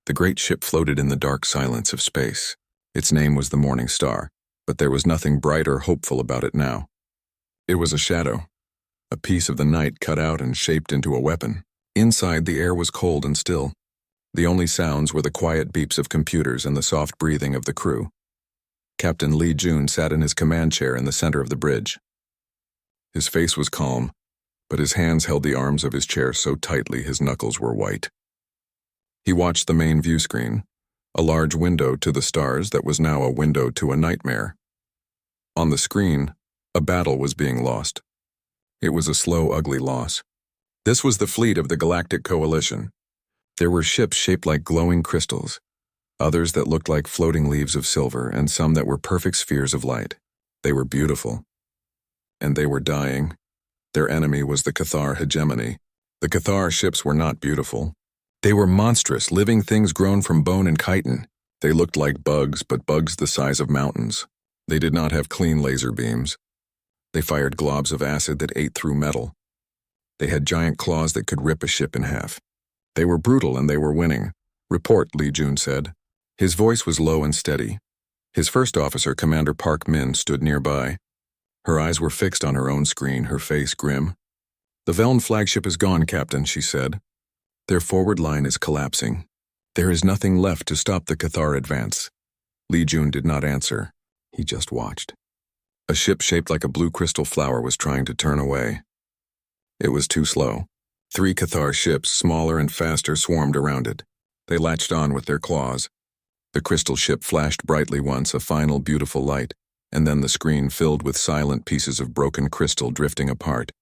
The great ship floated in the dark silence of space. Its name was the Morning Star, but there was nothing bright or hopeful about it now. It was a shadow, a piece of the night cut out and shaped into a weapon. Inside, the air was cold and still. The only sounds were the quiet beeps of computers and the soft breathing of the crew. Captain Lee Jun sat in his command chair in the center of the bridge. His face was calm, but his hands held the arms of his chair so tightly his knuckles were white. He watched the main view screen, a large window to the stars that was now a window to a nightmare. On the screen, a battle was being lost. It was a slow, ugly loss. This was the fleet of the Galactic Coalition. There were ships shaped like glowing crystals, others that looked like floating leaves of silver, and some that were perfect spheres of light. They were beautiful. And they were dying. Their enemy was the Cathar hegemony. The Cathar ships were not beautiful. They were monstrous, living things grown from bone and chitin. They looked like bugs, but bugs the size of mountains. They did not have clean laser beams. They fired globs of acid that ate through metal. They had giant claws that could rip a ship in half. They were brutal and they were winning. "Report," Lee Jun said. His voice was low and steady. His first officer, Commander Park Min, stood nearby. Her eyes were fixed on her own screen, her face grim. "The Veln flagship is gone, Captain," she said. "Their forward line is collapsing. There is nothing left to stop the Cathar advance." Lee Jun did not answer. He just watched. A ship shaped like a blue crystal flower was trying to turn away. It was too slow. 3 Cathar ships, smaller and faster, swarmed around it. They latched on with their claws. The crystal ship flashed brightly once, a final beautiful light, and then the screen filled with silent pieces of broken crystal drifting apart.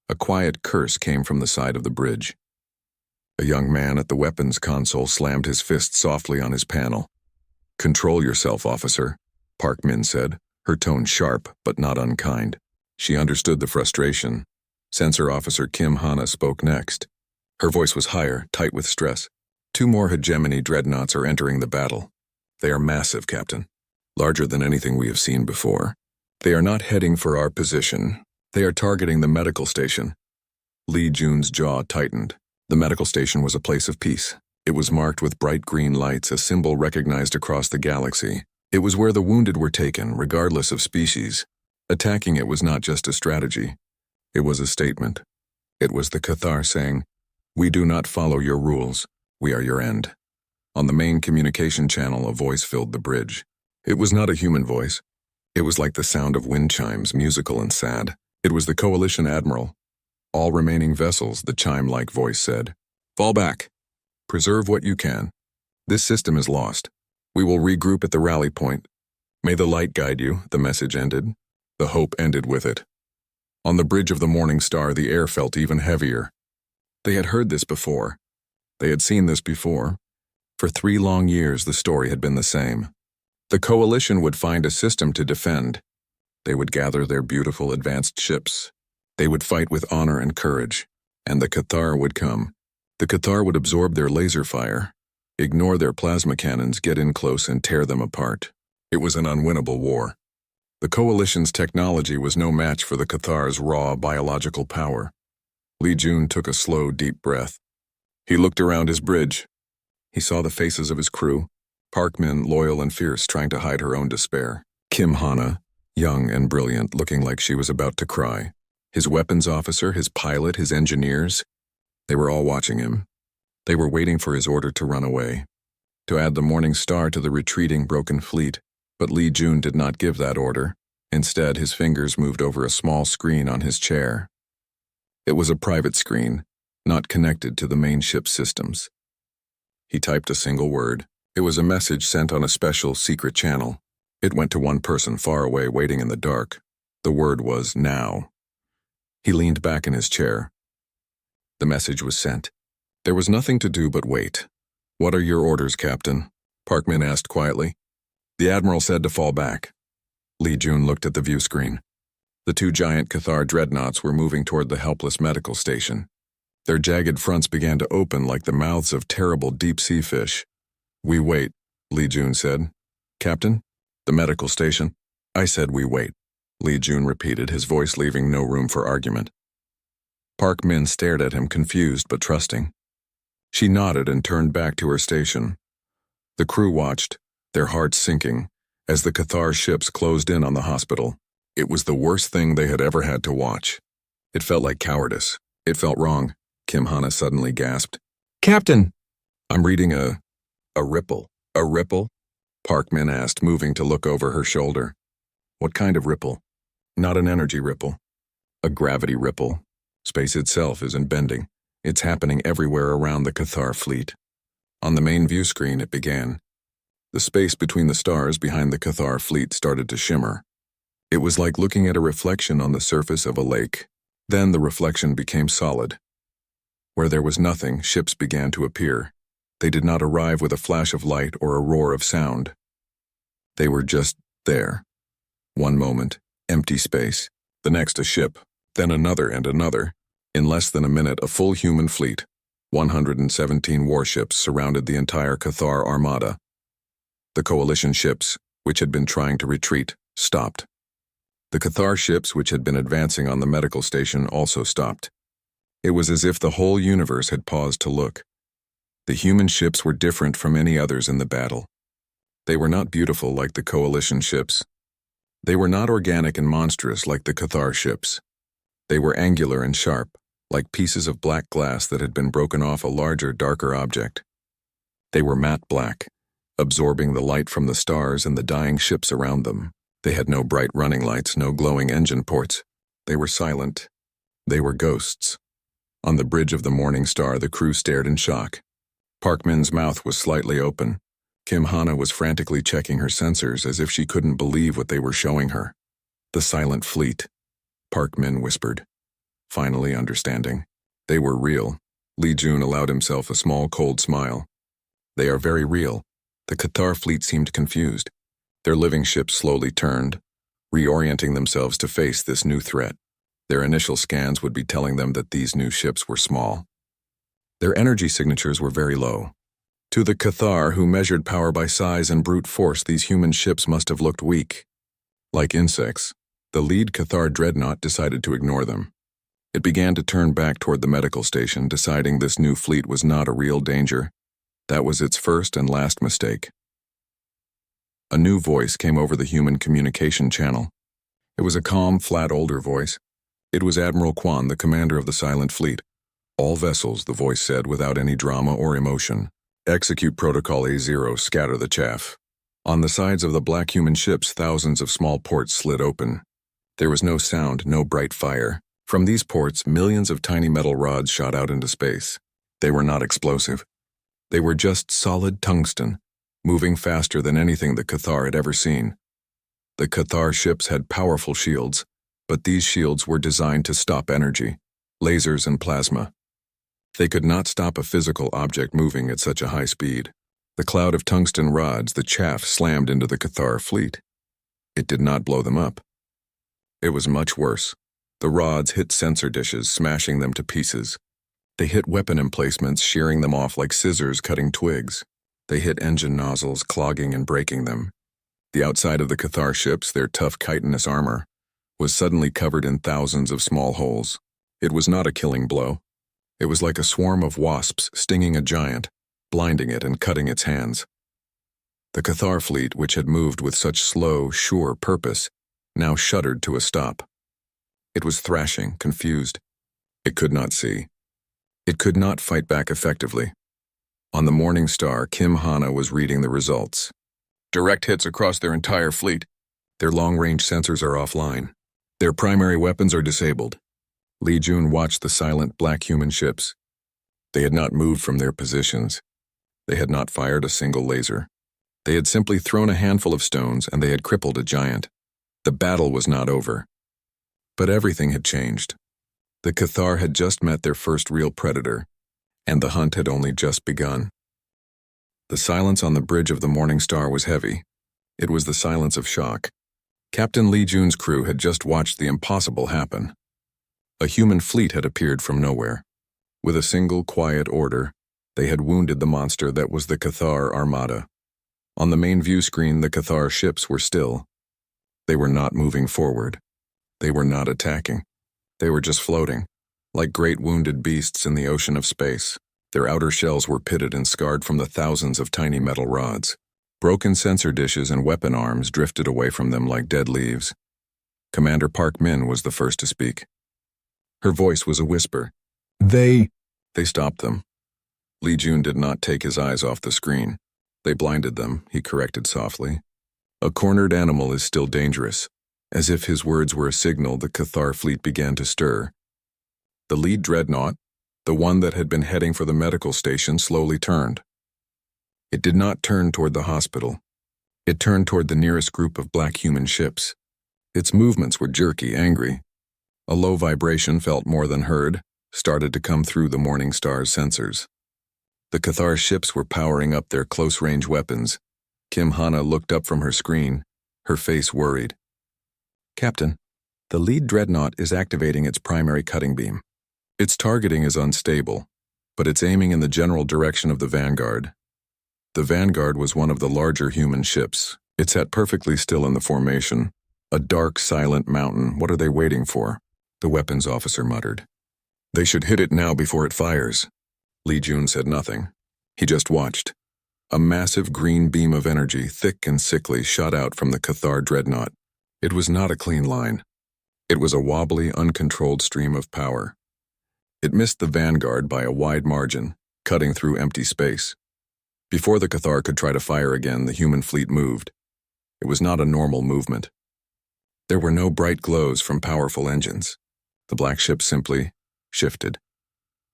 A quiet curse came from the side of the bridge. A young man at the weapons console slammed his fist softly on his panel. "Control yourself, officer," Park Min said, her tone sharp but not unkind. She understood the frustration. Sensor Officer Kim Hana spoke next. Her voice was higher, tight with stress. "2 more hegemony dreadnoughts are entering the battle. They are massive, Captain. Larger than anything we have seen before. They are not heading for our position. They are targeting the medical station." Lee Jun's jaw tightened. The medical station was a place of peace. It was marked with bright green lights, a symbol recognized across the galaxy. It was where the wounded were taken, regardless of species. Attacking it was not just a strategy. It was a statement. It was the Cathar saying, "We do not follow your rules. We are your end." On the main communication channel, a voice filled the bridge. It was not a human voice. It was like the sound of wind chimes, musical and sad. It was the Coalition Admiral. "All remaining vessels," the chime-like voice said. "Fall back. Preserve what you can. This system is lost. We will regroup at the rally point. May the light guide you," the message ended. The hope ended with it. On the bridge of the Morning Star, the air felt even heavier. They had heard this before. They had seen this before. For 3 long years, the story had been the same. The Coalition would find a system to defend. They would gather their beautiful advanced ships. They would fight with honor and courage. And the Cathar would come. The Cathar would absorb their laser fire, ignore their plasma cannons, get in close and tear them apart. It was an unwinnable war. The Coalition's technology was no match for the Cathar's raw biological power. Lee Jun took a slow, deep breath. He looked around his bridge. He saw the faces of his crew, Park Min, loyal and fierce, trying to hide her own despair. Kim Hana, young and brilliant, looking like she was about to cry. His weapons officer, his pilot, his engineers. They were all watching him. They were waiting for his order to run away, to add the Morning Star to the retreating broken fleet. But Lee Jun did not give that order. Instead, his fingers moved over a small screen on his chair. It was a private screen, not connected to the main ship's systems. He typed a single word. It was a message sent on a special, secret channel. It went to one person far away, waiting in the dark. The word was "now." He leaned back in his chair. The message was sent. There was nothing to do but wait. "What are your orders, Captain?" Park Min asked quietly. "The Admiral said to fall back." Lee Jun looked at the view screen. The 2 giant Cathar dreadnoughts were moving toward the helpless medical station. Their jagged fronts began to open like the mouths of terrible deep-sea fish. "We wait," Lee Jun said. "Captain? The medical station?" "I said we wait," Lee Jun repeated, his voice leaving no room for argument. Park Min stared at him, confused but trusting. She nodded and turned back to her station. The crew watched, their hearts sinking, as the Cathar ships closed in on the hospital. It was the worst thing they had ever had to watch. It felt like cowardice. It felt wrong, Kim Hana suddenly gasped. Captain! I'm reading a ripple. A ripple? Parkman asked, moving to look over her shoulder. What kind of ripple? Not an energy ripple. A gravity ripple. Space itself isn't bending. It's happening everywhere around the Cathar fleet. On the main view screen, it began. The space between the stars behind the Cathar fleet started to shimmer. It was like looking at a reflection on the surface of a lake. Then the reflection became solid. Where there was nothing, ships began to appear. They did not arrive with a flash of light or a roar of sound. They were just there. One moment, empty space. The next, a ship. Then another and another. In less than a minute, a full human fleet. 117 warships surrounded the entire Cathar armada. The coalition ships, which had been trying to retreat, stopped. The Cathar ships, which had been advancing on the medical station, also stopped. It was as if the whole universe had paused to look. The human ships were different from any others in the battle. They were not beautiful like the coalition ships. They were not organic and monstrous like the Cathar ships. They were angular and sharp, like pieces of black glass that had been broken off a larger, darker object. They were matte black, absorbing the light from the stars and the dying ships around them. They had no bright running lights, no glowing engine ports. They were silent. They were ghosts. On the bridge of the Morning Star, the crew stared in shock. Parkman's mouth was slightly open. Kim Hana was frantically checking her sensors as if she couldn't believe what they were showing her. The silent fleet. Parkman whispered, finally understanding. They were real. Li Jun allowed himself a small, cold smile. They are very real. The Cathar fleet seemed confused. Their living ships slowly turned, reorienting themselves to face this new threat. Their initial scans would be telling them that these new ships were small. Their energy signatures were very low. To the Cathar, who measured power by size and brute force, these human ships must have looked weak. Like insects, the lead Cathar dreadnought decided to ignore them. It began to turn back toward the medical station, deciding this new fleet was not a real danger. That was its first and last mistake. A new voice came over the human communication channel. It was a calm, flat, older voice. It was Admiral Kwan, the commander of the Silent Fleet. All vessels, the voice said without any drama or emotion. Execute Protocol A0, scatter the chaff. On the sides of the black human ships, thousands of small ports slid open. There was no sound, no bright fire. From these ports, millions of tiny metal rods shot out into space. They were not explosive. They were just solid tungsten, moving faster than anything the Cathar had ever seen. The Cathar ships had powerful shields, but these shields were designed to stop energy, lasers and plasma. They could not stop a physical object moving at such a high speed. The cloud of tungsten rods, the chaff, slammed into the Cathar fleet. It did not blow them up. It was much worse. The rods hit sensor dishes, smashing them to pieces. They hit weapon emplacements, shearing them off like scissors cutting twigs. They hit engine nozzles, clogging and breaking them. The outside of the Cathar ships, their tough chitinous armor, was suddenly covered in thousands of small holes. It was not a killing blow. It was like a swarm of wasps stinging a giant, blinding it and cutting its hands. The Cathar fleet, which had moved with such slow, sure purpose, now shuddered to a stop. It was thrashing, confused. It could not see. It could not fight back effectively. On the Morning Star, Kim Hana was reading the results. Direct hits across their entire fleet. Their long-range sensors are offline. Their primary weapons are disabled. Li Jun watched the silent black human ships. They had not moved from their positions. They had not fired a single laser. They had simply thrown a handful of stones and they had crippled a giant. The battle was not over. But everything had changed. The Cathar had just met their first real predator, and the hunt had only just begun. The silence on the bridge of the Morning Star was heavy. It was the silence of shock. Captain Li Jun's crew had just watched the impossible happen. A human fleet had appeared from nowhere. With a single quiet order, they had wounded the monster that was the Cathar armada. On the main view screen, the Cathar ships were still. They were not moving forward. They were not attacking. They were just floating, like great wounded beasts in the ocean of space. Their outer shells were pitted and scarred from the thousands of tiny metal rods. Broken sensor dishes and weapon arms drifted away from them like dead leaves. Commander Park Min was the first to speak. Her voice was a whisper. They stopped them. Li Jun did not take his eyes off the screen. They blinded them, he corrected softly. A cornered animal is still dangerous. As if his words were a signal, the Cathar fleet began to stir. The lead dreadnought, the one that had been heading for the medical station, slowly turned. It did not turn toward the hospital. It turned toward the nearest group of black human ships. Its movements were jerky, angry. A low vibration, felt more than heard, started to come through the Morning Star's sensors. The Cathar ships were powering up their close-range weapons. Kim Hana looked up from her screen, her face worried. Captain, the lead dreadnought is activating its primary cutting beam. Its targeting is unstable, but it's aiming in the general direction of the Vanguard. The Vanguard was one of the larger human ships. It sat perfectly still in the formation. A dark, silent mountain. What are they waiting for? The weapons officer muttered. They should hit it now before it fires. Li Jun said nothing. He just watched. A massive green beam of energy, thick and sickly, shot out from the Cathar dreadnought. It was not a clean line. It was a wobbly, uncontrolled stream of power. It missed the Vanguard by a wide margin, cutting through empty space. Before the Cathar could try to fire again, the human fleet moved. It was not a normal movement. There were no bright glows from powerful engines. The black ships simply shifted.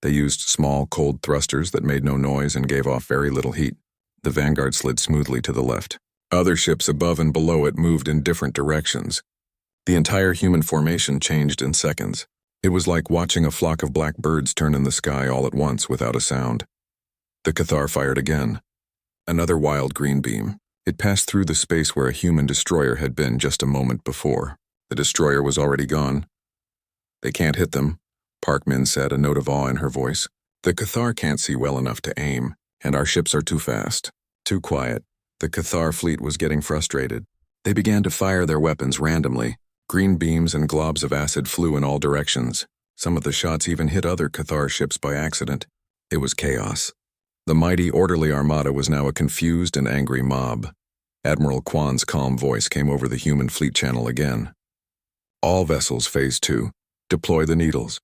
They used small, cold thrusters that made no noise and gave off very little heat. The Vanguard slid smoothly to the left. Other ships above and below it moved in different directions. The entire human formation changed in seconds. It was like watching a flock of black birds turn in the sky all at once without a sound. The Cathar fired again. Another wild green beam. It passed through the space where a human destroyer had been just a moment before. The destroyer was already gone. They can't hit them, Park Min said, a note of awe in her voice. The Cathar can't see well enough to aim, and our ships are too fast, too quiet. The Cathar fleet was getting frustrated. They began to fire their weapons randomly. Green beams and globs of acid flew in all directions. Some of the shots even hit other Cathar ships by accident. It was chaos. The mighty, orderly armada was now a confused and angry mob. Admiral Kwan's calm voice came over the human fleet channel again. All vessels, Phase 2. Deploy the needles.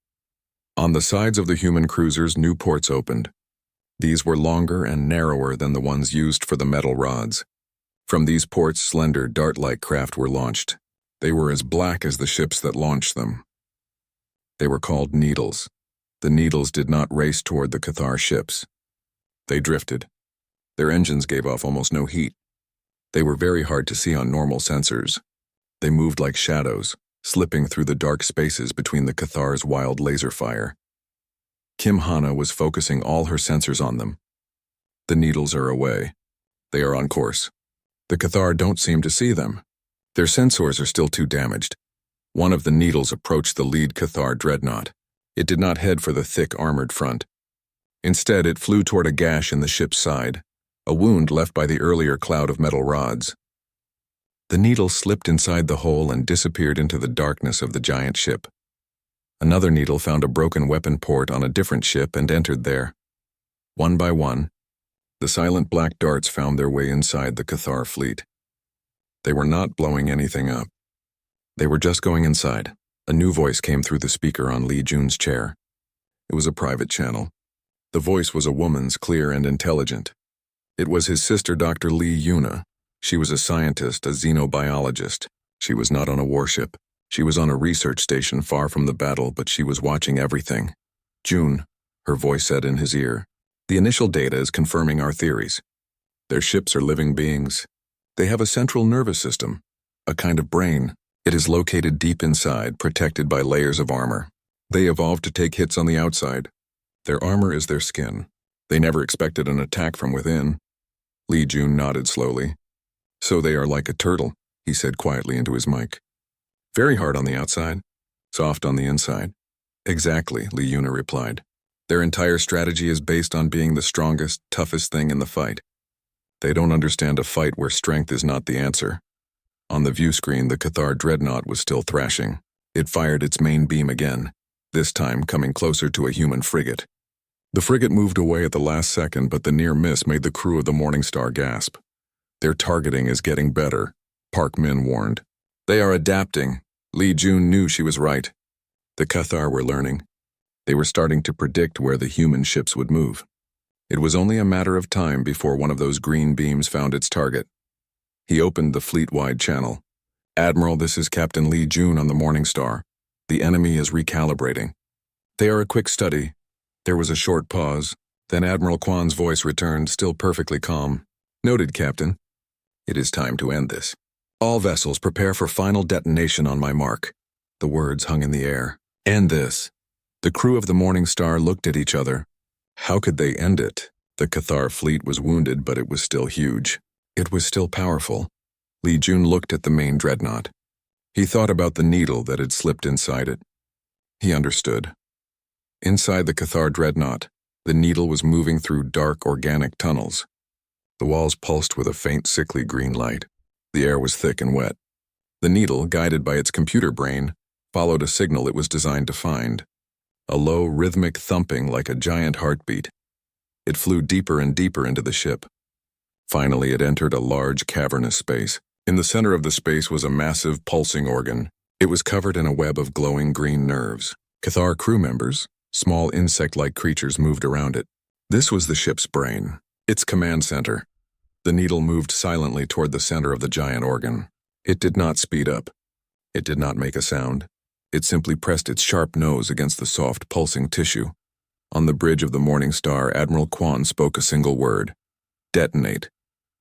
On the sides of the human cruisers, new ports opened. These were longer and narrower than the ones used for the metal rods. From these ports, slender, dart-like craft were launched. They were as black as the ships that launched them. They were called needles. The needles did not race toward the Cathar ships. They drifted. Their engines gave off almost no heat. They were very hard to see on normal sensors. They moved like shadows, slipping through the dark spaces between the Cathar's wild laser fire. Kim Hana was focusing all her sensors on them. The needles are away. They are on course. The Cathar don't seem to see them. Their sensors are still too damaged. One of the needles approached the lead Cathar dreadnought. It did not head for the thick armored front. Instead, it flew toward a gash in the ship's side, a wound left by the earlier cloud of metal rods. The needle slipped inside the hole and disappeared into the darkness of the giant ship. Another needle found a broken weapon port on a different ship and entered there. One by one, the silent black darts found their way inside the Cathar fleet. They were not blowing anything up. They were just going inside. A new voice came through the speaker on Li Jun's chair. It was a private channel. The voice was a woman's, clear and intelligent. It was his sister, Dr. Li Yuna. She was a scientist, a xenobiologist. She was not on a warship. She was on a research station far from the battle, but she was watching everything. June, her voice said in his ear, the initial data is confirming our theories. Their ships are living beings. They have a central nervous system, a kind of brain. It is located deep inside, protected by layers of armor. They evolved to take hits on the outside. Their armor is their skin. They never expected an attack from within. Li Jun nodded slowly. So they are like a turtle, he said quietly into his mic. Very hard on the outside, soft on the inside. Exactly, Li Yuna replied. Their entire strategy is based on being the strongest, toughest thing in the fight. They don't understand a fight where strength is not the answer. On the view screen, the Cathar dreadnought was still thrashing. It fired its main beam again, this time coming closer to a human frigate. The frigate moved away at the last second, but the near miss made the crew of the Morningstar gasp. Their targeting is getting better, Park Min warned. They are adapting. Lee Jun knew she was right. The Cathar were learning. They were starting to predict where the human ships would move. It was only a matter of time before one of those green beams found its target. He opened the fleet-wide channel. Admiral, this is Captain Lee Jun on the Morningstar. The enemy is recalibrating. They are a quick study. There was a short pause. Then Admiral Kwan's voice returned, still perfectly calm. Noted, Captain. It is time to end this. All vessels prepare for final detonation on my mark. The words hung in the air. End this. The crew of the Morningstar looked at each other. How could they end it? The Cathar fleet was wounded, but it was still huge. It was still powerful. Lee Jun looked at the main dreadnought. He thought about the needle that had slipped inside it. He understood. Inside the Cathar dreadnought, the needle was moving through dark organic tunnels. The walls pulsed with a faint sickly green light. The air was thick and wet. The needle, guided by its computer brain, followed a signal it was designed to find. A low, rhythmic thumping like a giant heartbeat. It flew deeper and deeper into the ship. Finally, it entered a large, cavernous space. In the center of the space was a massive, pulsing organ. It was covered in a web of glowing green nerves. Cathar crew members, small insect-like creatures, moved around it. This was the ship's brain, its command center. The needle moved silently toward the center of the giant organ. It did not speed up. It did not make a sound. It simply pressed its sharp nose against the soft, pulsing tissue. On the bridge of the Morningstar, Admiral Kwan spoke a single word. Detonate.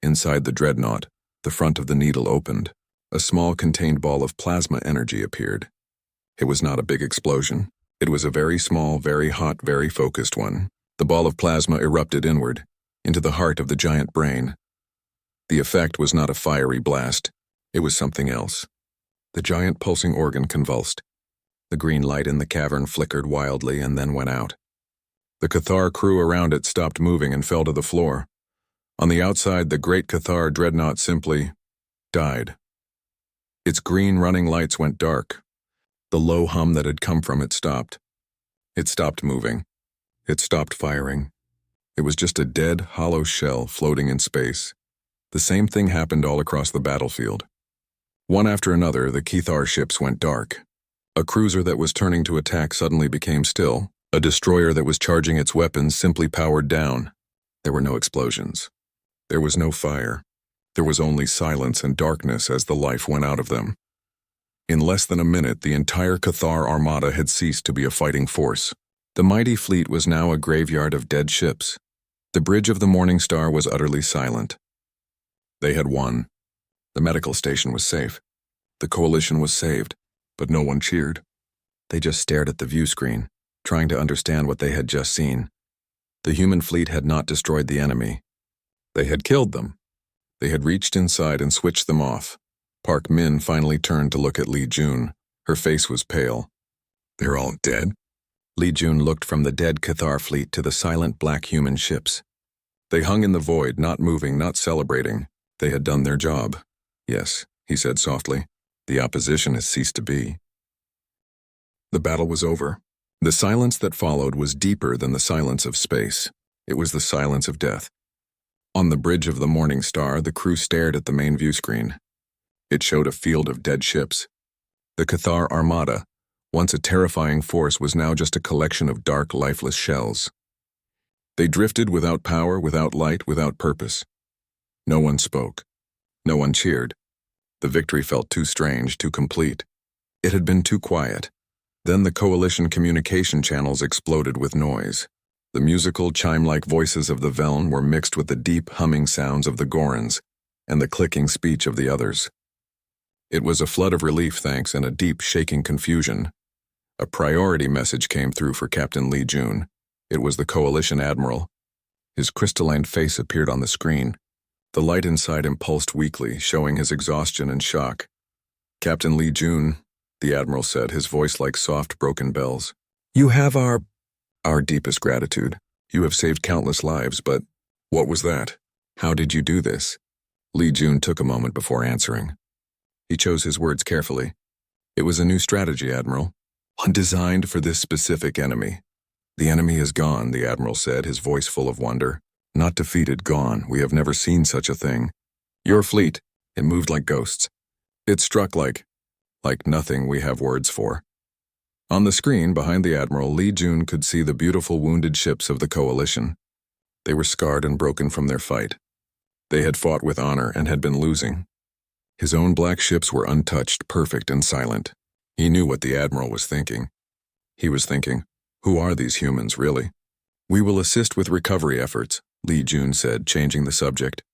Inside the dreadnought, the front of the needle opened. A small contained ball of plasma energy appeared. It was not a big explosion. It was a very small, very hot, very focused one. The ball of plasma erupted inward, into the heart of the giant brain. The effect was not a fiery blast. It was something else. The giant pulsing organ convulsed. The green light in the cavern flickered wildly and then went out. The Cathar crew around it stopped moving and fell to the floor. On the outside, the great Cathar dreadnought simply died. Its green running lights went dark. The low hum that had come from it stopped. It stopped moving. It stopped firing. It was just a dead, hollow shell floating in space. The same thing happened all across the battlefield. One after another, the Cathar ships went dark. A cruiser that was turning to attack suddenly became still. A destroyer that was charging its weapons simply powered down. There were no explosions. There was no fire. There was only silence and darkness as the life went out of them. In less than a minute, the entire Cathar armada had ceased to be a fighting force. The mighty fleet was now a graveyard of dead ships. The bridge of the Morningstar was utterly silent. They had won. The medical station was safe. The coalition was saved, but no one cheered. They just stared at the view screen, trying to understand what they had just seen. The human fleet had not destroyed the enemy. They had killed them. They had reached inside and switched them off. Park Min finally turned to look at Lee Jun. Her face was pale. They're all dead? Lee Jun looked from the dead Cathar fleet to the silent black human ships. They hung in the void, not moving, not celebrating. They had done their job. Yes, he said softly. The opposition has ceased to be. The battle was over. The silence that followed was deeper than the silence of space. It was the silence of death. On the bridge of the Morningstar, the crew stared at the main view screen. It showed a field of dead ships. The Cathar armada, once a terrifying force, was now just a collection of dark, lifeless shells. They drifted without power, without light, without purpose. No one spoke. No one cheered. The victory felt too strange, too complete. It had been too quiet. Then the coalition communication channels exploded with noise. The musical, chime-like voices of the Veln were mixed with the deep, humming sounds of the Gorans and the clicking speech of the others. It was a flood of relief, thanks, and a deep, shaking confusion. A priority message came through for Captain Lee Jun. It was the coalition admiral. His crystalline face appeared on the screen. The light inside him pulsed weakly, showing his exhaustion and shock. Captain Lee Jun, the admiral said, his voice like soft, broken bells. You have our deepest gratitude. You have saved countless lives, but what was that? How did you do this? Lee Jun took a moment before answering. He chose his words carefully. It was a new strategy, Admiral. One designed for this specific enemy. "The enemy is gone," the Admiral said, his voice full of wonder. "Not defeated, gone. We have never seen such a thing. Your fleet, it moved like ghosts. It struck like nothing we have words for." On the screen behind the Admiral, Li Jun could see the beautiful wounded ships of the Coalition. They were scarred and broken from their fight. They had fought with honor and had been losing. His own black ships were untouched, perfect and silent. He knew what the Admiral was thinking. He was thinking, who are these humans, really? "We will assist with recovery efforts," Li Jun said, changing the subject.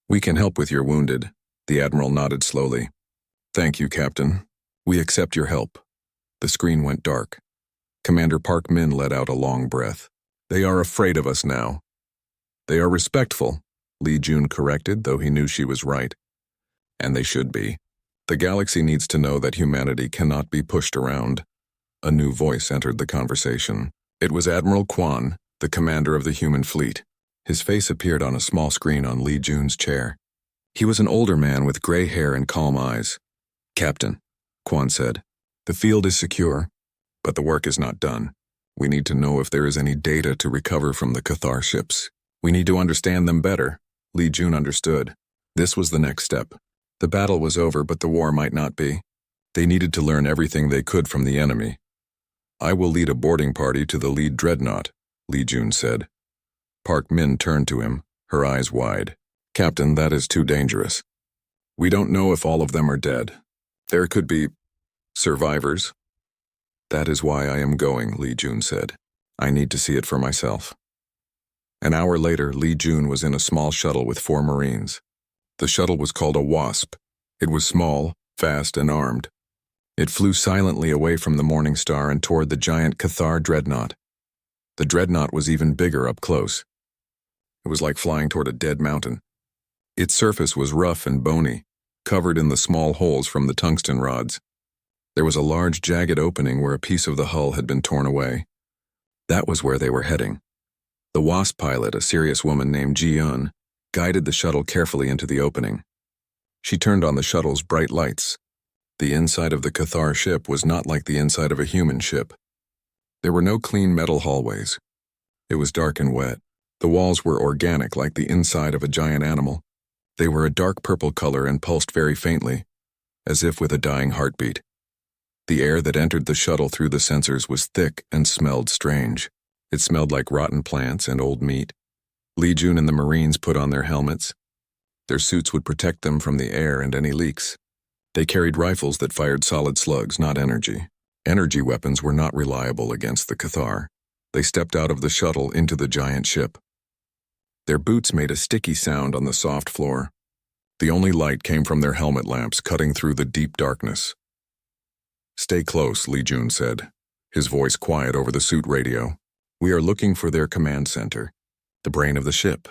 "We can help with your wounded." The Admiral nodded slowly. "Thank you, Captain. We accept your help." The screen went dark. Commander Park Min let out a long breath. "They are afraid of us now." "They are respectful," Li Jun corrected, though he knew she was right. "And they should be. The galaxy needs to know that humanity cannot be pushed around." A new voice entered the conversation. It was Admiral Quan, the commander of the human fleet. His face appeared on a small screen on Li Jun's chair. He was an older man with gray hair and calm eyes. "Captain," Quan said, "the field is secure, but the work is not done. We need to know if there is any data to recover from the Cathar ships. We need to understand them better." Li Jun understood. This was the next step. The battle was over, but the war might not be. They needed to learn everything they could from the enemy. "I will lead a boarding party to the lead dreadnought," Li Jun said. Park Min turned to him, her eyes wide. "Captain, that is too dangerous. We don't know if all of them are dead. There could be survivors." "That is why I am going," Li Jun said. "I need to see it for myself." An hour later, Li Jun was in a small shuttle with 4 Marines. The shuttle was called a Wasp. It was small, fast, and armed. It flew silently away from the Morning Star and toward the giant Cathar dreadnought. The dreadnought was even bigger up close. It was like flying toward a dead mountain. Its surface was rough and bony, covered in the small holes from the tungsten rods. There was a large jagged opening where a piece of the hull had been torn away. That was where they were heading. The Wasp pilot, a serious woman named Ji-eun, guided the shuttle carefully into the opening. She turned on the shuttle's bright lights. The inside of the Cathar ship was not like the inside of a human ship. There were no clean metal hallways. It was dark and wet. The walls were organic like the inside of a giant animal. They were a dark purple color and pulsed very faintly, as if with a dying heartbeat. The air that entered the shuttle through the sensors was thick and smelled strange. It smelled like rotten plants and old meat. Li Jun and the Marines put on their helmets. Their suits would protect them from the air and any leaks. They carried rifles that fired solid slugs, not energy. Energy weapons were not reliable against the Cathar. They stepped out of the shuttle into the giant ship. Their boots made a sticky sound on the soft floor. The only light came from their helmet lamps, cutting through the deep darkness. "Stay close," Li Jun said, his voice quiet over the suit radio. "We are looking for their command center, the brain of the ship."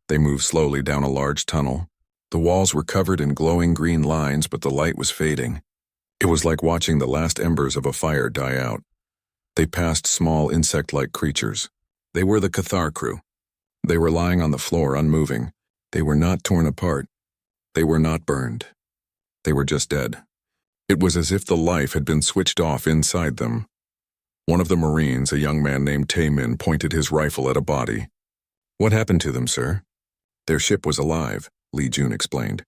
They moved slowly down a large tunnel. The walls were covered in glowing green lines, but the light was fading. It was like watching the last embers of a fire die out. They passed small insect-like creatures. They were the Cathar crew. They were lying on the floor, unmoving. They were not torn apart. They were not burned. They were just dead. It was as if the life had been switched off inside them. One of the Marines, a young man named Tae-min, pointed his rifle at a body. "What happened to them, sir?" "Their ship was alive," Li Jun explained.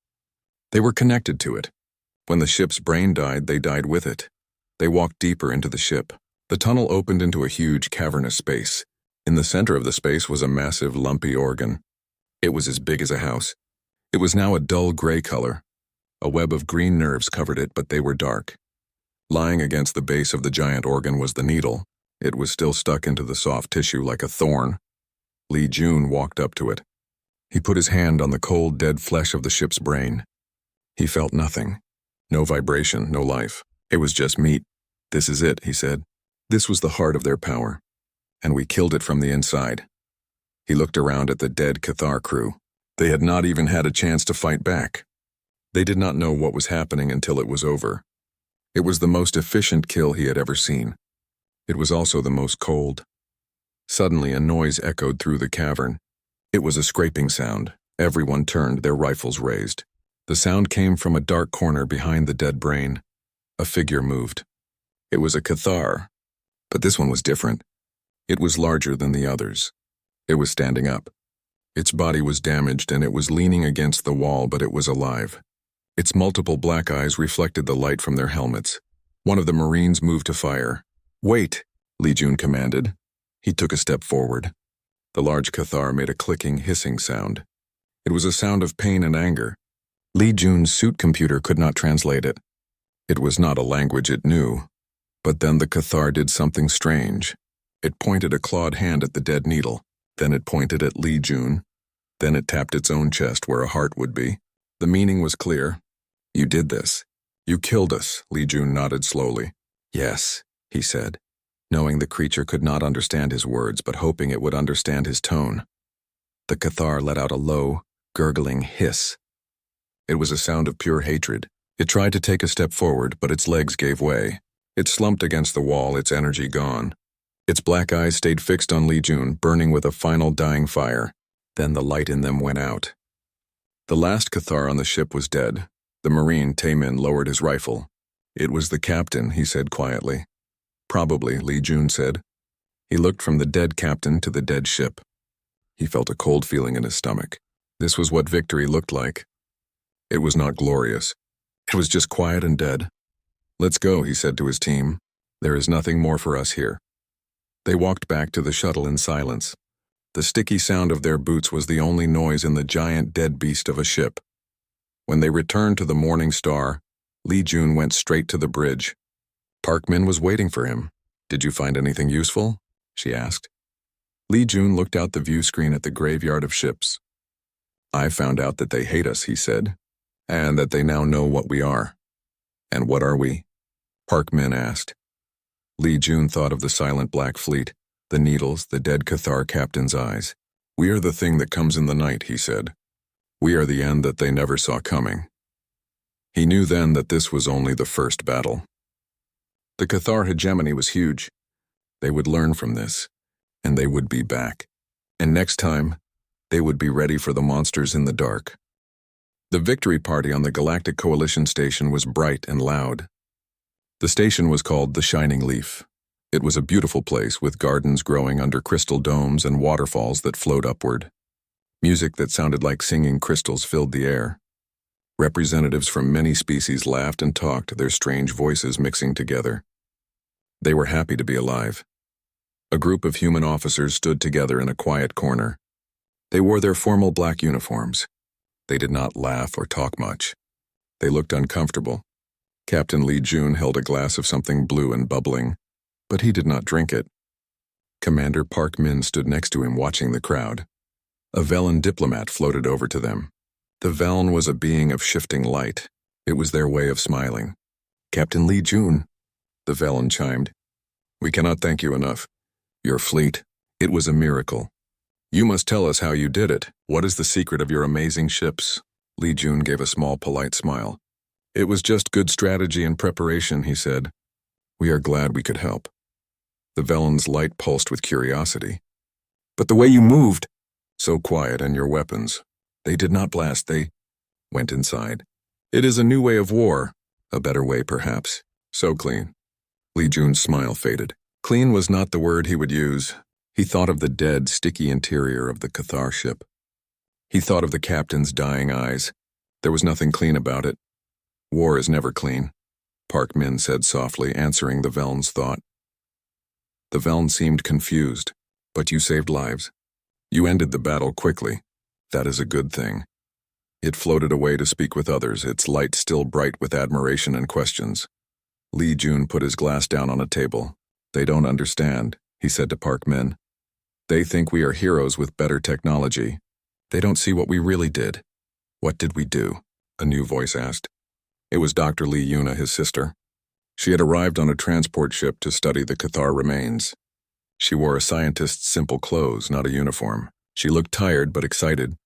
"They were connected to it. When the ship's brain died, they died with it." They walked deeper into the ship. The tunnel opened into a huge cavernous space. In the center of the space was a massive, lumpy organ. It was as big as a house. It was now a dull gray color. A web of green nerves covered it, but they were dark. Lying against the base of the giant organ was the needle. It was still stuck into the soft tissue like a thorn. Li Jun walked up to it. He put his hand on the cold, dead flesh of the ship's brain. He felt nothing. No vibration, no life. It was just meat. "This is it," he said. "This was the heart of their power. And we killed it from the inside." He looked around at the dead Cathar crew. They had not even had a chance to fight back. They did not know what was happening until it was over. It was the most efficient kill he had ever seen. It was also the most cold. Suddenly, a noise echoed through the cavern. It was a scraping sound. Everyone turned, their rifles raised. The sound came from a dark corner behind the dead brain. A figure moved. It was a Cathar, but this one was different. It was larger than the others. It was standing up. Its body was damaged and it was leaning against the wall, but it was alive. Its multiple black eyes reflected the light from their helmets. One of the Marines moved to fire. "Wait," Li Jun commanded. He took a step forward. The large Cathar made a clicking, hissing sound. It was a sound of pain and anger. Li Jun's suit computer could not translate it. It was not a language it knew. But then the Cathar did something strange. It pointed a clawed hand at the dead needle. Then it pointed at Li Jun. Then it tapped its own chest where a heart would be. The meaning was clear. "You did this. You killed us," Li Jun nodded slowly. "Yes," he said, knowing the creature could not understand his words but hoping it would understand his tone. The Cathar let out a low, gurgling hiss. It was a sound of pure hatred. It tried to take a step forward, but its legs gave way. It slumped against the wall, its energy gone. Its black eyes stayed fixed on Li Jun, burning with a final dying fire. Then the light in them went out. The last Cathar on the ship was dead. The Marine, Taemin, lowered his rifle. "It was the captain," he said quietly. "Probably," Li Jun said. He looked from the dead captain to the dead ship. He felt a cold feeling in his stomach. This was what victory looked like. It was not glorious. It was just quiet and dead. "Let's go," he said to his team. "There is nothing more for us here." They walked back to the shuttle in silence. The sticky sound of their boots was the only noise in the giant dead beast of a ship. When they returned to the Morning Star, Li Jun went straight to the bridge. Park Min was waiting for him. "Did you find anything useful?" she asked. Li Jun looked out the view screen at the graveyard of ships. "I found out that they hate us," he said, "and that they now know what we are." "And what are we?" Park Min asked. Li Jun thought of the silent black fleet, the needles, the dead Cathar captain's eyes. "We are the thing that comes in the night," he said. "We are the end that they never saw coming." He knew then that this was only the first battle. The Cathar hegemony was huge. They would learn from this, and they would be back. And next time, they would be ready for the monsters in the dark. The victory party on the Galactic Coalition station was bright and loud. The station was called the Shining Leaf. It was a beautiful place with gardens growing under crystal domes and waterfalls that flowed upward. Music that sounded like singing crystals filled the air. Representatives from many species laughed and talked, their strange voices mixing together. They were happy to be alive. A group of human officers stood together in a quiet corner. They wore their formal black uniforms. They did not laugh or talk much. They looked uncomfortable. Captain Li Jun held a glass of something blue and bubbling, but he did not drink it. Commander Park Min stood next to him watching the crowd. A Velen diplomat floated over to them. The Velen was a being of shifting light. It was their way of smiling. "Captain Li Jun," the Velen chimed. "We cannot thank you enough. Your fleet, it was a miracle. You must tell us how you did it. What is the secret of your amazing ships?" Li Jun gave a small, polite smile. "It was just good strategy and preparation," he said. "We are glad we could help." The Velen's light pulsed with curiosity. "But the way you moved!" "So quiet, and your weapons. They did not blast, they went inside. It is a new way of war. A better way, perhaps. So clean." Li Jun's smile faded. Clean was not the word he would use. He thought of the dead, sticky interior of the Cathar ship. He thought of the captain's dying eyes. There was nothing clean about it. "War is never clean," Park Min said softly, answering the Velen's thought. The Velen seemed confused. "But you saved lives. You ended the battle quickly. That is a good thing." It floated away to speak with others, its light still bright with admiration and questions. Li Jun put his glass down on a table. "They don't understand," he said to Park Min. "They think we are heroes with better technology. They don't see what we really did." "What did we do?" a new voice asked. It was Dr. Li Yuna, his sister. She had arrived on a transport ship to study the Cathar remains. She wore a scientist's simple clothes, not a uniform. She looked tired but excited.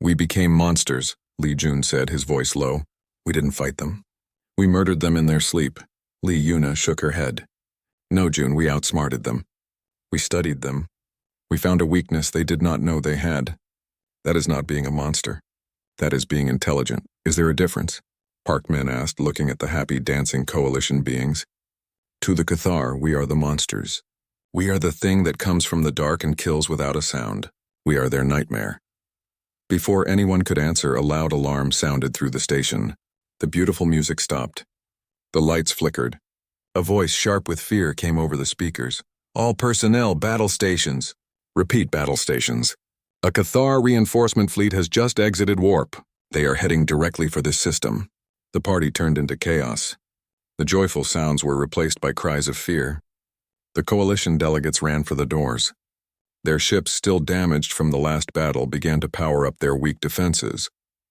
"We became monsters," Li Jun said, his voice low. "We didn't fight them. We murdered them in their sleep." Li Yuna shook her head. "No, Jun, we outsmarted them. We studied them. We found a weakness they did not know they had. That is not being a monster. That is being intelligent. Is there a difference?" Park Min asked, looking at the happy dancing coalition beings. "To the Cathar, we are the monsters. We are the thing that comes from the dark and kills without a sound. We are their nightmare. Before anyone could answer, a loud alarm sounded through the station. The beautiful music stopped. The lights flickered. A voice sharp with fear came over the speakers. All personnel, battle stations. Repeat, battle stations. A Cathar reinforcement fleet has just exited warp. They are heading directly for this system. The party turned into chaos. The joyful sounds were replaced by cries of fear. The coalition delegates ran for the doors. Their ships, still damaged from the last battle, began to power up their weak defenses.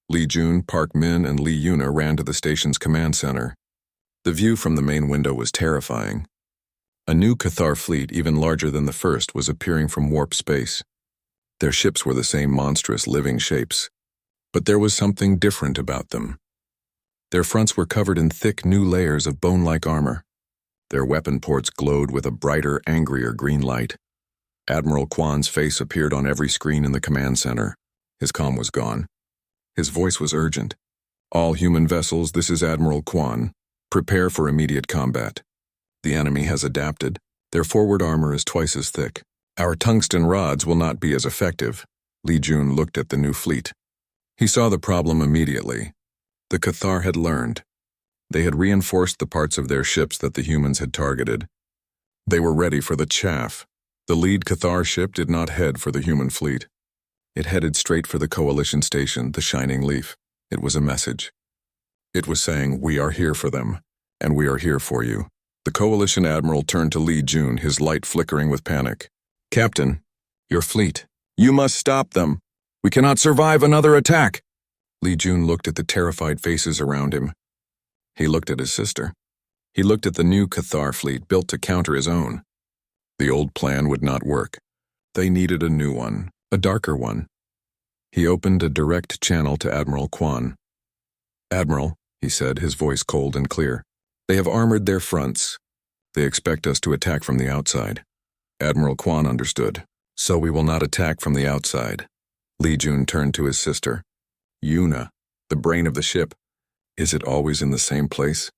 Li Jun, Park Min, and Li Yuna ran to the station's command center. The view from the main window was terrifying. A new Cathar fleet, even larger than the first, was appearing from warp space. Their ships were the same monstrous living shapes, but there was something different about them. Their fronts were covered in thick new layers of bone-like armor. Their weapon ports glowed with a brighter, angrier green light. Admiral Kwan's face appeared on every screen in the command center. His calm was gone. His voice was urgent. All human vessels, this is Admiral Kwan. Prepare for immediate combat. The enemy has adapted. Their forward armor is twice as thick. Our tungsten rods will not be as effective. Li Jun looked at the new fleet. He saw the problem immediately. The Cathar had learned. They had reinforced the parts of their ships that the humans had targeted. They were ready for the chaff. The lead Cathar ship did not head for the human fleet. It headed straight for the coalition station, the Shining Leaf. It was a message. It was saying, we are here for them, and we are here for you. The coalition admiral turned to Li Jun, his light flickering with panic. Captain, your fleet. You must stop them. We cannot survive another attack. Li Jun looked at the terrified faces around him. He looked at his sister. He looked at the new Cathar fleet built to counter his own. The old plan would not work. They needed a new one, a darker one. He opened a direct channel to Admiral Kwan. Admiral, he said, his voice cold and clear. They have armored their fronts. They expect us to attack from the outside. Admiral Kwan understood. So we will not attack from the outside. Li Jun turned to his sister. Yuna, the brain of the ship. Is it always in the same place?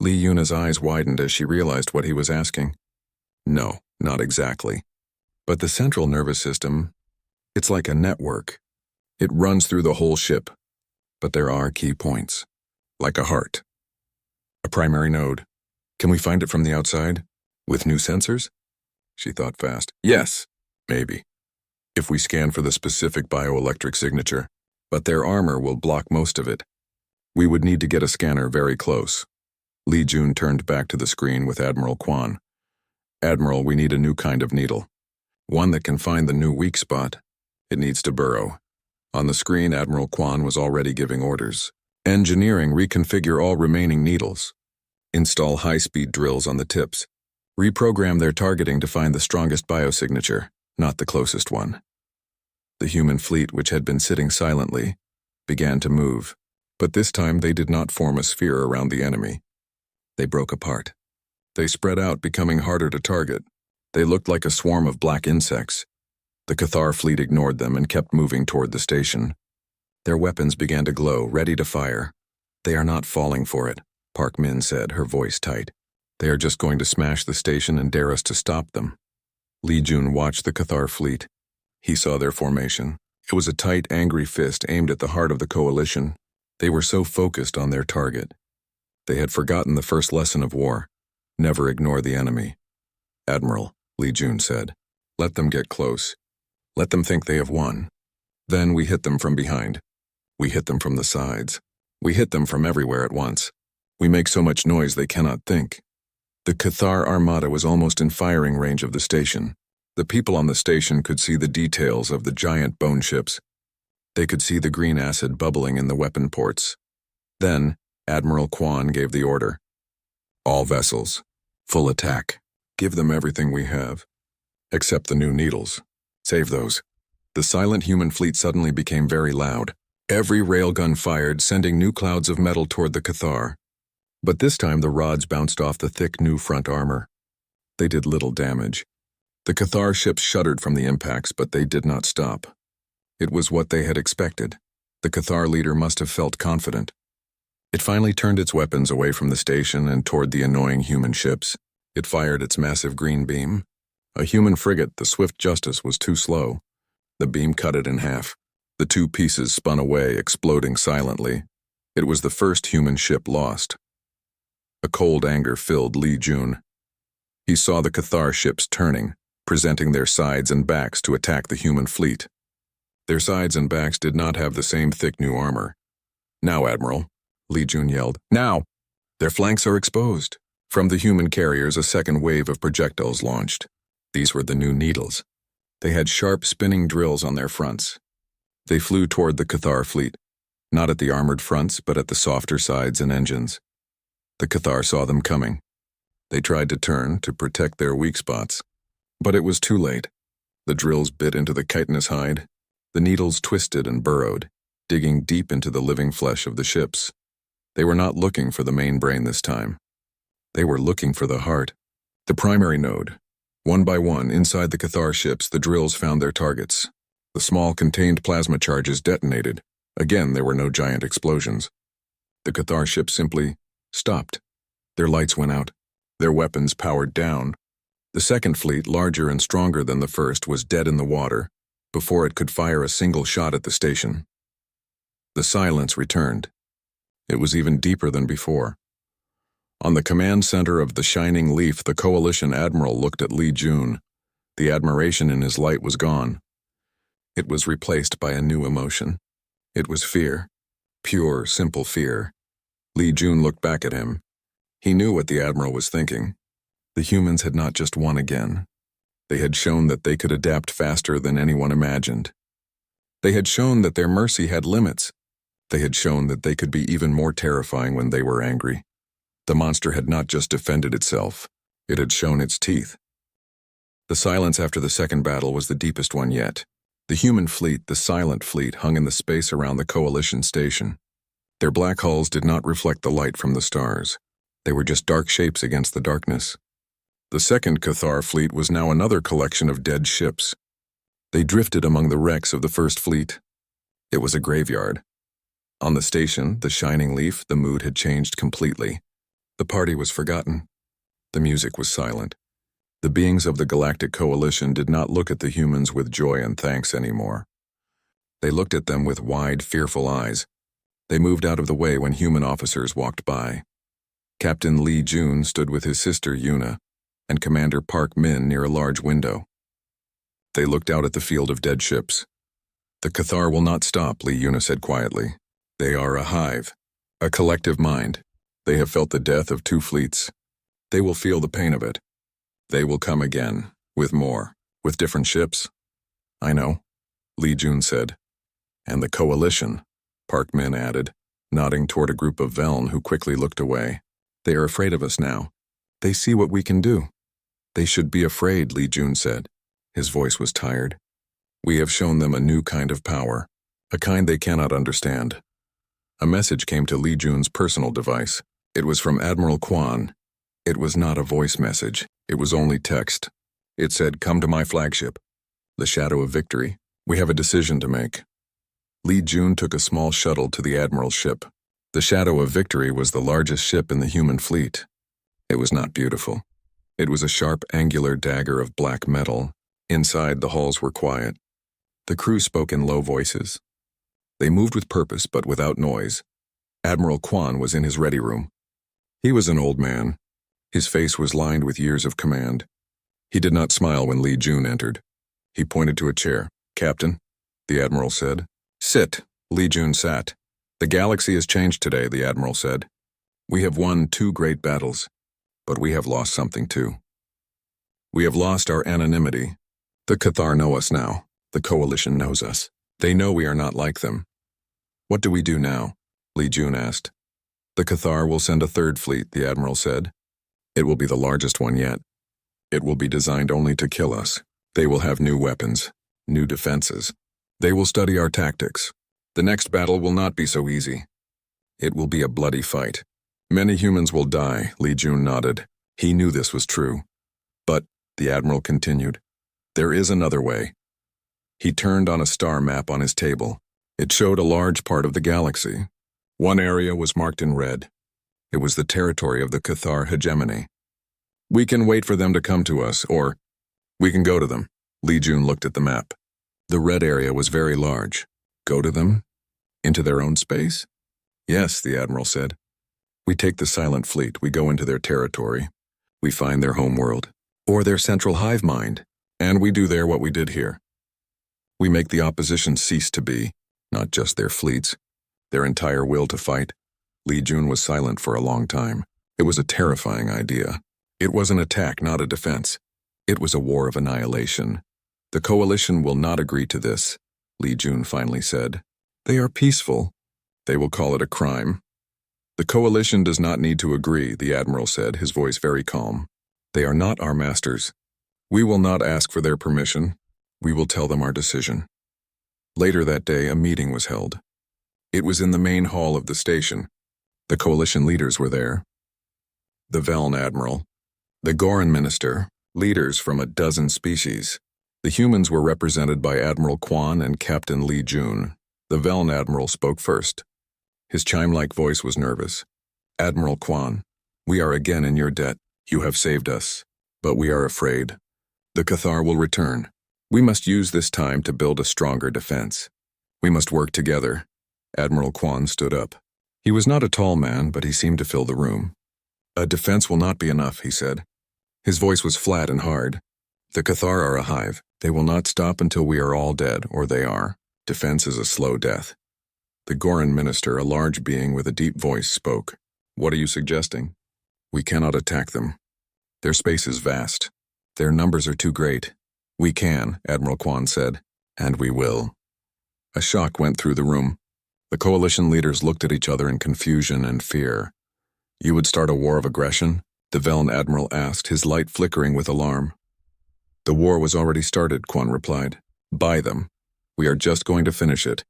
Li Yuna's eyes widened as she realized what he was asking. No, not exactly. But the central nervous system, it's like a network. It runs through the whole ship. But there are key points. Like a heart. A primary node. Can we find it from the outside? With new sensors? She thought fast. Yes, maybe. If we scan for the specific bioelectric signature. But their armor will block most of it. We would need to get a scanner very close. Li Jun turned back to the screen with Admiral Kwan. Admiral, we need a new kind of needle. One that can find the new weak spot. It needs to burrow. On the screen, Admiral Kwan was already giving orders. Engineering, reconfigure all remaining needles. Install high-speed drills on the tips. Reprogram their targeting to find the strongest biosignature, not the closest one. The human fleet, which had been sitting silently, began to move, but this time they did not form a sphere around the enemy. They broke apart. They spread out, becoming harder to target. They looked like a swarm of black insects. The Cathar fleet ignored them and kept moving toward the station. Their weapons began to glow, ready to fire. They are not falling for it, Park Min said, her voice tight. They are just going to smash the station and dare us to stop them. Li Jun watched the Cathar fleet. He saw their formation. It was a tight, angry fist aimed at the heart of the coalition. They were so focused on their target. They had forgotten the first lesson of war. Never ignore the enemy. Admiral, Li Jun said, let them get close. Let them think they have won. Then we hit them from behind. We hit them from the sides. We hit them from everywhere at once. We make so much noise they cannot think. The Cathar armada was almost in firing range of the station. The people on the station could see the details of the giant bone ships. They could see the green acid bubbling in the weapon ports. Then, Admiral Kwan gave the order. All vessels, full attack. Give them everything we have. Except the new needles. Save those. The silent human fleet suddenly became very loud. Every railgun fired, sending new clouds of metal toward the Cathar. But this time the rods bounced off the thick new front armor. They did little damage. The Cathar ships shuddered from the impacts, but they did not stop. It was what they had expected. The Cathar leader must have felt confident. It finally turned its weapons away from the station and toward the annoying human ships. It fired its massive green beam. A human frigate, the Swift Justice, was too slow. The beam cut it in half. The two pieces spun away, exploding silently. It was the first human ship lost. A cold anger filled Li Jun. He saw the Cathar ships turning, presenting their sides and backs to attack the human fleet. Their sides and backs did not have the same thick new armor. "Now, Admiral," Li Jun yelled. "Now!" Their flanks are exposed. From the human carriers, a second wave of projectiles launched. These were the new needles. They had sharp spinning drills on their fronts. They flew toward the Cathar fleet, not at the armored fronts, but at the softer sides and engines. The Cathar saw them coming. They tried to turn to protect their weak spots, but it was too late. The drills bit into the chitinous hide. The needles twisted and burrowed, digging deep into the living flesh of the ships. They were not looking for the main brain this time. They were looking for the heart, the primary node. One by one, inside the Cathar ships, the drills found their targets. The small contained plasma charges detonated. Again, there were no giant explosions. The Cathar ships simply stopped. Their lights went out. Their weapons powered down. The second fleet, larger and stronger than the first, was dead in the water before it could fire a single shot at the station. The silence returned. It was even deeper than before. On the command center of the shining leaf, the Coalition Admiral looked at Li Jun. The admiration in his light was gone. It was replaced by a new emotion. It was fear. Pure, simple fear. Li Jun looked back at him. He knew what the Admiral was thinking. The humans had not just won again. They had shown that they could adapt faster than anyone imagined. They had shown that their mercy had limits. They had shown that they could be even more terrifying when they were angry. The monster had not just defended itself, it had shown its teeth. The silence after the second battle was the deepest one yet. The human fleet, the silent fleet, hung in the space around the Coalition station. Their black hulls did not reflect the light from the stars. They were just dark shapes against the darkness. The second Cathar fleet was now another collection of dead ships. They drifted among the wrecks of the first fleet. It was a graveyard. On the station, the shining leaf, the mood had changed completely. The party was forgotten. The music was silent. The beings of the Galactic Coalition did not look at the humans with joy and thanks anymore. They looked at them with wide, fearful eyes. They moved out of the way when human officers walked by. Captain Li Jun stood with his sister Yuna and Commander Park Min near a large window. They looked out at the field of dead ships. "The Cathar will not stop," Li Yuna said quietly. "They are a hive, a collective mind. They have felt the death of two fleets. They will feel the pain of it. They will come again, with more, with different ships." "I know," Li Jun said. "And the Coalition," Park Min added, nodding toward a group of Veln who quickly looked away. "They are afraid of us now. They see what we can do." "They should be afraid," Li Jun said. His voice was tired. "We have shown them a new kind of power, a kind they cannot understand." A message came to Li Jun's personal device. It was from Admiral Quan. It was not a voice message. It was only text. It said, "Come to my flagship, the Shadow of Victory. We have a decision to make." Li Jun took a small shuttle to the Admiral's ship. The Shadow of Victory was the largest ship in the human fleet. It was not beautiful. It was a sharp, angular dagger of black metal. Inside, the halls were quiet. The crew spoke in low voices. They moved with purpose, but without noise. Admiral Quan was in his ready room. He was an old man. His face was lined with years of command. He did not smile when Li Jun entered. He pointed to a chair. "Captain," the Admiral said. "Sit." Li Jun sat. "The galaxy has changed today," the Admiral said. "We have won two great battles, but we have lost something too. We have lost our anonymity. The Cathar know us now. The Coalition knows us. They know we are not like them. What do we do now?" Li Jun asked. "The Cathar will send a third fleet," the Admiral said. "It will be the largest one yet. It will be designed only to kill us. They will have new weapons, new defenses. They will study our tactics. The next battle will not be so easy. It will be a bloody fight. Many humans will die," Li Jun nodded. He knew this was true. "But," the Admiral continued, "there is another way." He turned on a star map on his table. It showed a large part of the galaxy. One area was marked in red. It was the territory of the Cathar hegemony. "We can wait for them to come to us, or..." We can go to them. Li Jun looked at the map. The red area was very large. Go to them? Into their own space? Yes, the Admiral said. We take the silent fleet, we go into their territory. We find their homeworld, or their central hive mind, and we do there what we did here. We make the opposition cease to be, not just their fleets, their entire will to fight. Li Jun was silent for a long time. It was a terrifying idea. It was an attack, not a defense. It was a war of annihilation. The coalition will not agree to this, Li Jun finally said. They are peaceful. They will call it a crime. The coalition does not need to agree, the Admiral said, his voice very calm. They are not our masters. We will not ask for their permission. We will tell them our decision. Later that day, a meeting was held. It was in the main hall of the station. The coalition leaders were there. The Veln Admiral, the Goran Minister, leaders from a dozen species. The humans were represented by Admiral Quan and Captain Li Jun. The Veln Admiral spoke first. His chime-like voice was nervous. Admiral Quan, we are again in your debt. You have saved us. But we are afraid. The Cathar will return. We must use this time to build a stronger defense. We must work together. Admiral Quan stood up. He was not a tall man, but he seemed to fill the room. A defense will not be enough, he said. His voice was flat and hard. The Cathar are a hive. They will not stop until we are all dead, or they are. Defense is a slow death. The Goran Minister, a large being with a deep voice, spoke. What are you suggesting? We cannot attack them. Their space is vast. Their numbers are too great. We can, Admiral Quan said, and we will. A shock went through the room. The coalition leaders looked at each other in confusion and fear. You would start a war of aggression? The Veln Admiral asked, his light flickering with alarm. The war was already started, Quan replied. By them. We are just going to finish it.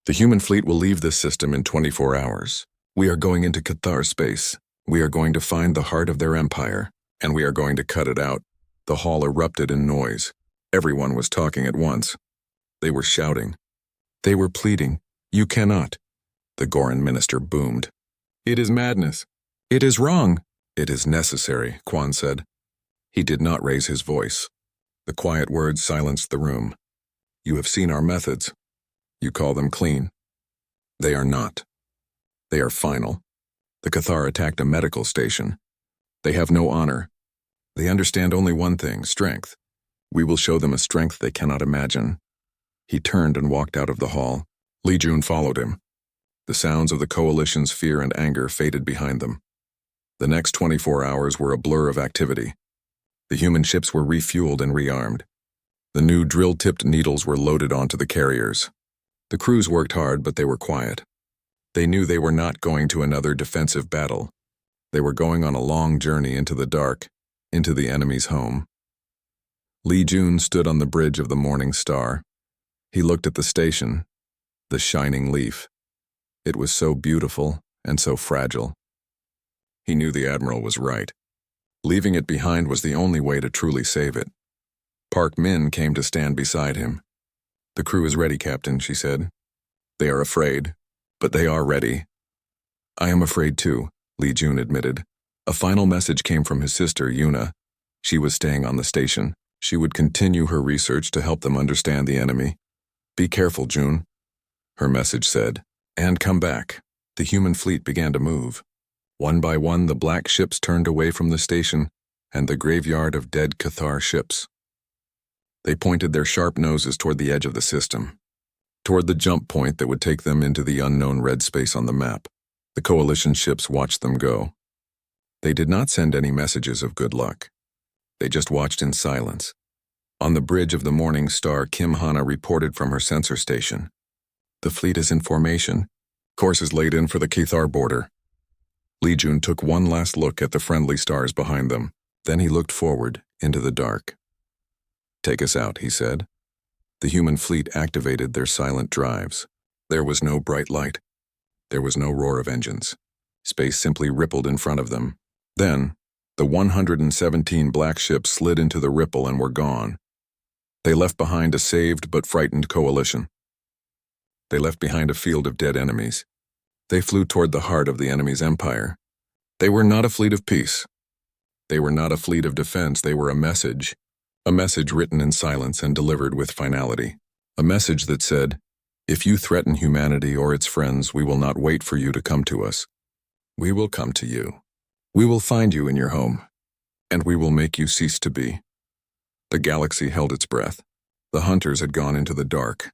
The human fleet will leave this system in 24 hours. We are going into Cathar space. We are going to find the heart of their empire, and we are going to cut it out. The hall erupted in noise. Everyone was talking at once. They were shouting. They were pleading. You cannot. The Goran Minister boomed. It is madness. It is wrong. It is necessary, Quan said. He did not raise his voice. The quiet words silenced the room. You have seen our methods. You call them clean. They are not. They are final. The Cathar attacked a medical station. They have no honor. They understand only one thing, strength. We will show them a strength they cannot imagine. He turned and walked out of the hall. Li Jun followed him. The sounds of the coalition's fear and anger faded behind them. The next 24 hours were a blur of activity. The human ships were refueled and rearmed. The new drill-tipped needles were loaded onto the carriers. The crews worked hard, but they were quiet. They knew they were not going to another defensive battle. They were going on a long journey into the dark, into the enemy's home. Li Jun stood on the bridge of the Morning Star. He looked at the station, the shining leaf. It was so beautiful and so fragile. He knew the Admiral was right. Leaving it behind was the only way to truly save it. Park Min came to stand beside him. The crew is ready, Captain, she said. They are afraid, but they are ready. I am afraid too, Li Jun admitted. A final message came from his sister, Yuna. She was staying on the station. She would continue her research to help them understand the enemy. Be careful, Jun, her message said, and come back. The human fleet began to move. One by one, the black ships turned away from the station and the graveyard of dead Cathar ships. They pointed their sharp noses toward the edge of the system, toward the jump point that would take them into the unknown red space on the map. The coalition ships watched them go. They did not send any messages of good luck. They just watched in silence. On the bridge of the Morning Star, Kim Hana reported from her sensor station. The fleet is in formation. Course is laid in for the Cathar border. Li Jun took one last look at the friendly stars behind them. Then he looked forward, into the dark. Take us out, he said. The human fleet activated their silent drives. There was no bright light. There was no roar of engines. Space simply rippled in front of them. Then, the 117 black ships slid into the ripple and were gone. They left behind a saved but frightened coalition. They left behind a field of dead enemies. They flew toward the heart of the enemy's empire. They were not a fleet of peace. They were not a fleet of defense. They were a message. A message written in silence and delivered with finality. A message that said, "If you threaten humanity or its friends, we will not wait for you to come to us. We will come to you. We will find you in your home, and we will make you cease to be." The galaxy held its breath. The hunters had gone into the dark,